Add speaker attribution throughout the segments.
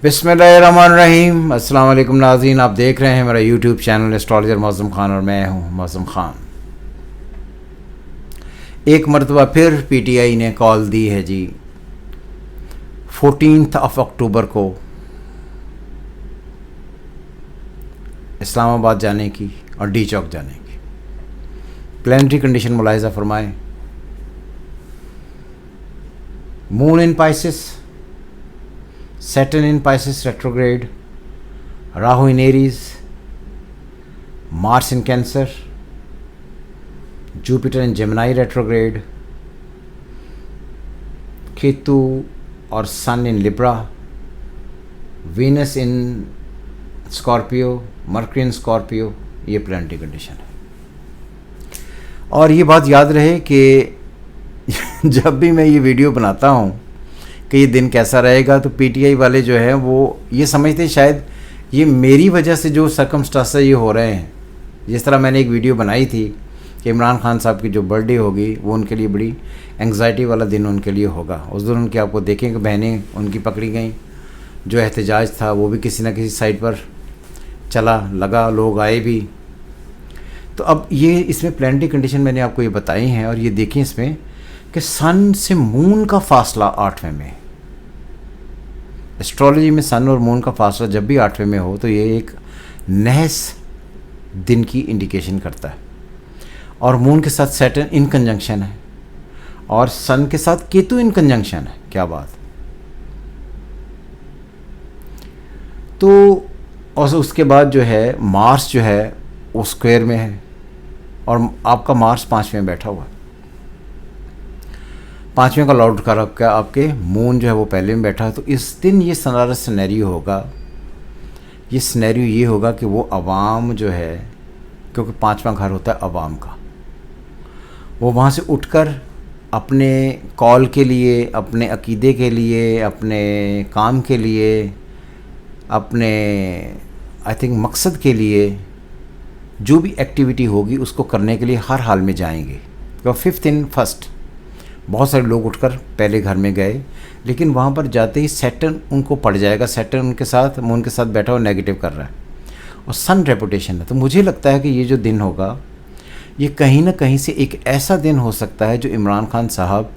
Speaker 1: बिस्मिल्लाहिर्रहमानिर्रहीम। अस्सलाम वालेकुम नाज़रीन, आप देख रहे हैं मेरा यूट्यूब चैनल एस्ट्रोलॉजर मौसम खान और मैं हूं मौसम खान। एक मरतबा फिर पीटीआई ने कॉल दी है जी 14 अक्टूबर को इस्लामाबाद जाने की और डी चौक जाने की। प्लानिटरी कंडीशन मुलाहिज़ा फरमाएं। Moon in Pisces, Saturn in Pisces retrograde, Rahu in Aries, Mars in Cancer, Jupiter in Gemini retrograde, Ketu और Sun in Libra, Venus in Scorpio, Mercury in Scorpio, ये प्लानिटरी कंडीशन है। और ये बात याद रहे कि जब भी मैं ये वीडियो बनाता हूँ कि ये दिन कैसा रहेगा, तो पीटीआई वाले जो हैं वो ये समझते हैं शायद ये मेरी वजह से जो सर्कमस्टांसेस ये हो रहे हैं। जिस तरह मैंने एक वीडियो बनाई थी कि इमरान खान साहब की जो बर्थडे होगी वो उनके लिए बड़ी एंग्जाइटी वाला दिन उनके लिए होगा। उस दिन उनके आपको देखें कि बहनें उनकी पकड़ी गई, जो एहतजाज था वो भी किसी न किसी साइड पर चला लगा, लोग आए भी। तो अब ये इसमें प्लानिटरी कंडीशन मैंने आपको ये बताई हैं, और ये देखें इसमें कि सन से मून का फासला 8वें में। एस्ट्रोलॉजी में सन और मून का फासला जब भी 8वें में हो तो ये एक नहस दिन की इंडिकेशन करता है। और मून के साथ सैटर्न इन कंजंक्शन है और सन के साथ केतु इन कंजंक्शन है। क्या बात। तो और उसके बाद जो है मार्स जो है वो स्क्वायर में है और आपका मार्स 5वें में बैठा हुआ है। 5वें का लॉर्ड का रखा है आपके, मून जो है वो पहले में बैठा है। तो इस दिन ये सारा सिनेरियो होगा। ये सिनेरियो ये होगा कि वो अवाम जो है, क्योंकि 5वां घर होता है अवाम का, वो वहाँ से उठकर अपने कॉल के लिए, अपने अकीदे के लिए, अपने काम के लिए, अपने आई थिंक मकसद के लिए जो भी एक्टिविटी होगी उसको करने के लिए हर हाल में जाएंगे। तो 5th इन फर्स्ट बहुत सारे लोग उठकर पहले घर में गए, लेकिन वहाँ पर जाते ही सैटर्न उनको पड़ जाएगा। सैटर्न उनके साथ मून के साथ बैठा हुआ नेगेटिव कर रहा है और सन रेपुटेशन है। तो मुझे लगता है कि ये जो दिन होगा ये कहीं ना कहीं से एक ऐसा दिन हो सकता है जो इमरान खान साहब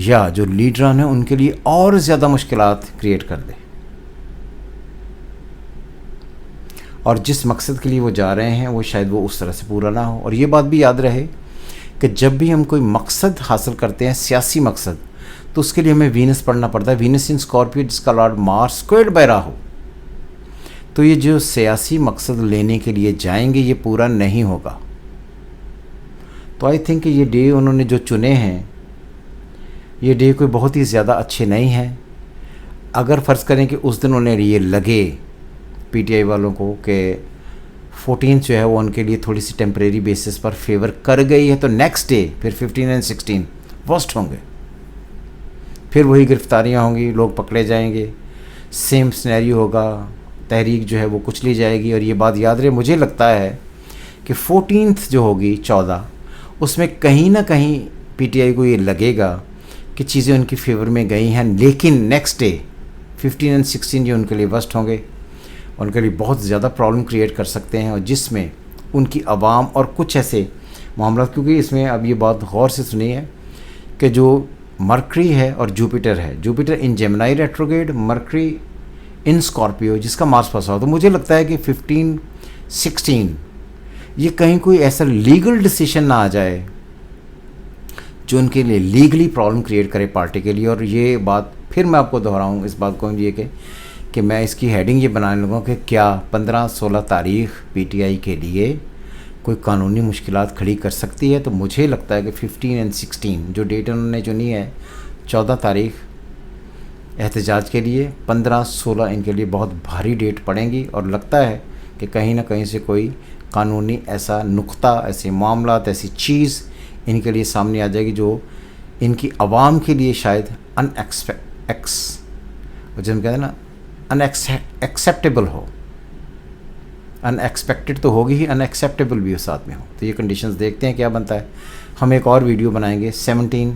Speaker 1: या जो लीडरान हैं उनके लिए और ज़्यादा मुश्किलात क्रिएट कर दे। और जिस मकसद के लिए वो जा रहे हैं वो शायद वो उस तरह से पूरा ना हो। और ये बात भी याद रहे कि जब भी हम कोई मकसद हासिल करते हैं, सियासी मकसद, तो उसके लिए हमें वीनस पढ़ना पड़ता है। वीनस इन स्कॉर्पियो जिसका lord Mars squared by Rahu. तो ये जो सियासी मकसद लेने के लिए जाएंगे ये पूरा नहीं होगा। तो आई थिंक ये डे उन्होंने जो चुने हैं ये डे कोई बहुत ही ज़्यादा अच्छे नहीं हैं। अगर फ़र्ज़ करें कि उस दिन उन्हें ये लगे पीटीआई वालों को कि 14 जो है वो उनके लिए थोड़ी सी टेम्परेरी बेसिस पर फेवर कर गई है, तो नेक्स्ट डे फिर 15 और 16 वर्स्ट होंगे। फिर वही गिरफ्तारियां होंगी, लोग पकड़े जाएंगे, सेम सिनेरियो होगा, तहरीक जो है वो कुचली जाएगी। और ये बात याद रहे, मुझे लगता है कि 14 जो होगी 14, उसमें कहीं ना कहीं पीटीआई को ये लगेगा कि चीज़ें उनकी फेवर में गई हैं, लेकिन नेक्स्ट डे 15 और 16 जो उनके लिए वर्स्ट होंगे, उनके लिए बहुत ज़्यादा प्रॉब्लम क्रिएट कर सकते हैं। और जिसमें उनकी आवाम और कुछ ऐसे मामला, क्योंकि इसमें अब ये बात गौर से सुनी है कि जो मरकरी है और जुपिटर है, Jupiter in Gemini retrograde, mercury in Scorpio जिसका मार्स फंसा हो, तो मुझे लगता है कि 15, 16 ये कहीं कोई ऐसा लीगल डिसीजन ना आ जाए जो उनके लिए लीगली प्रॉब्लम क्रिएट करे पार्टी के लिए। और ये बात फिर मैं आपको दोहराऊँ इस बात को, ये कि मैं इसकी हेडिंग ये बनाने लगा कि क्या 15-16 तारीख पीटीआई के लिए कोई कानूनी मुश्किलात खड़ी कर सकती है। तो मुझे लगता है कि 15 और 16 जो डेट उन्होंने चुनी है, 14 तारीख एहतजाज के लिए, 15-16 इनके लिए बहुत भारी डेट पड़ेंगी। और लगता है कि कहीं ना कहीं से कोई कानूनी ऐसा नुक्ता, ऐसे मामलात, ऐसी चीज़ इनके लिए सामने आ जाएगी जो इनकी आवाम के लिए शायद जैसे हम कहते हैं ना अनएक्सेप्टेबल हो। अनएक्सपेक्टेड तो होगी ही, अनएक्सेप्टेबल भी हो साथ में हो। तो ये कंडीशंस देखते हैं क्या बनता है। हम एक और वीडियो बनाएंगे 17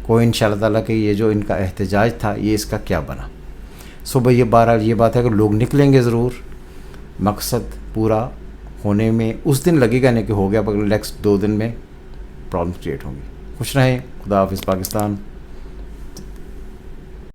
Speaker 1: को इंशाअल्लाह ताला कि ये जो इनका एहतजाज था ये इसका क्या बना। सो भाई ये बहरहाल ये बात है कि लोग निकलेंगे ज़रूर, मकसद पूरा होने में उस दिन लगेगा नहीं कि हो गया, पर नेक्स्ट 2 दिन में प्रॉब्लम क्रिएट होंगी। खुश रहें। खुदा हाफिज़ पाकिस्तान।